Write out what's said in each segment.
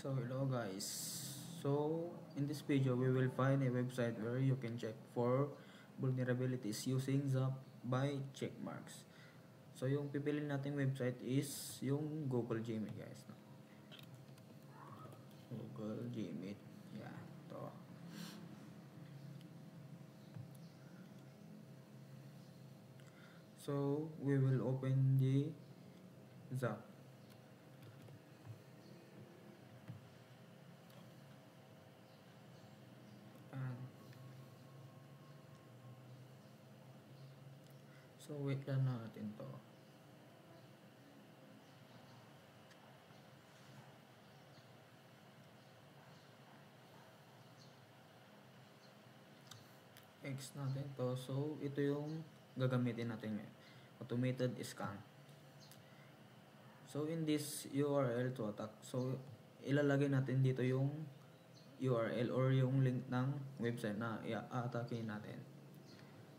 So hello guys, so in this video we will find a website where you can check for vulnerabilities using Zap by checkmarks. So yung pipiliin nating website is yung Google Gmail guys, no? Google Gmail, yeah, to. So we will open the Zap. So wait lang natin to. X natin to. So ito yung gagamitin natin ngayon. Automated scan. So in this URL to attack, so ilalagay natin dito yung URL or yung link ng website na i-attackin natin.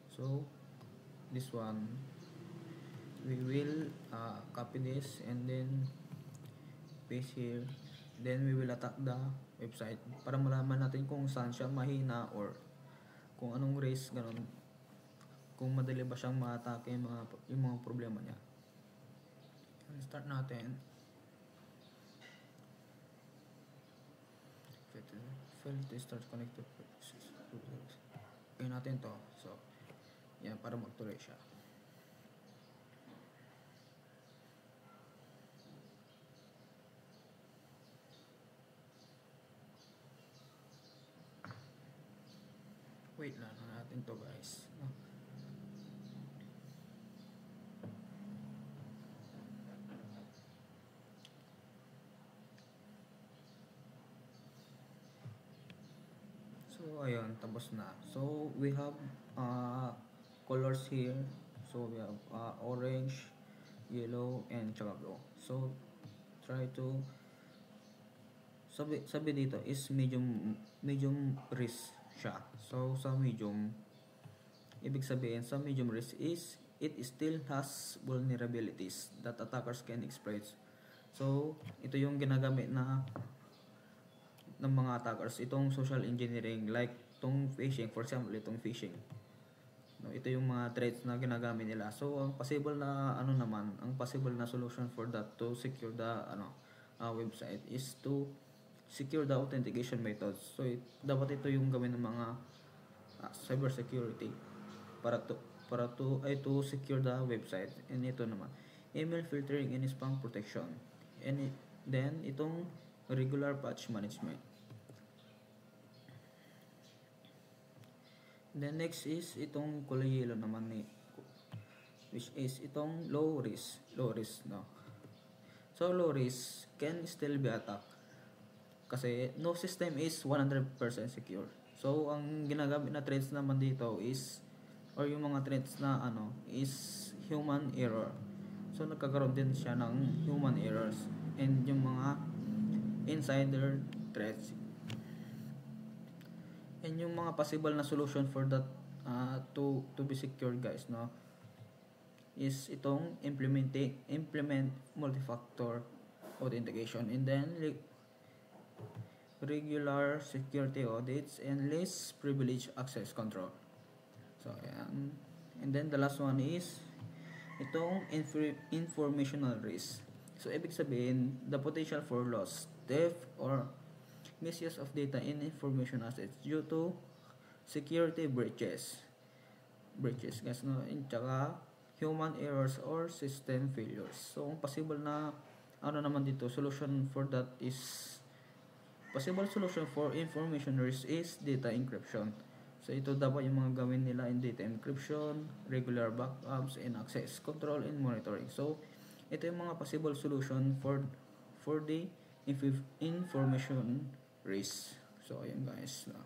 So this one, we will copy this and then paste here, then we will attack the website para malaman natin kung saan siya mahina or kung anong risk, ganun, kung madali ba siyang ma-atake yung mga problema niya. Start natin. Fail to start connected. Okay natin to. So yan, para magtuloy siya. Wait lang natin to guys, no? So ayun, tapos na. So we have colors here. So we have orange, yellow, and tsaka blue. So try to sabi dito is medium risk siya. So sa medium, ibig sabihin sa medium risk is it still has vulnerabilities that attackers can exploit. So ito yung ginagamit ng mga attackers, itong social engineering, like itong phishing, for example, itong phishing, no, ito yung mga threats na ginagamit nila. So ang possible na ang possible na solution for that to secure the website is to secure the authentication methods. So dapat ito yung gawin ng mga cyber security para to secure the website. And ito naman, email filtering and spam protection, and then itong regular patch management. Then next is itong kulay yellow naman, which is itong low risk, no. So low risk can still be attacked kasi no system is 100% secure. So ang ginagamit na threats naman dito is, or yung mga threats na is human error. So nagkakaroon din siya ng human errors and yung mga insider threats. And yung mga possible na solution for that to be secured guys, no, is itong implement multi-factor authentication, and then regular security audits and least privilege access control. So ayan. And then the last one is itong informational risk. So ibig sabihin, the potential for loss, theft, or misuse of data and information assets due to security breaches guys, no, and tsaka human errors or system failures. So ang possible na naman dito solution for that is, possible solution for information risk is data encryption. So ito dapat yung mga gawin nila in data encryption, regular backups, and access control and monitoring. So ito yung mga possible solution for the information risk. So ayun guys, no.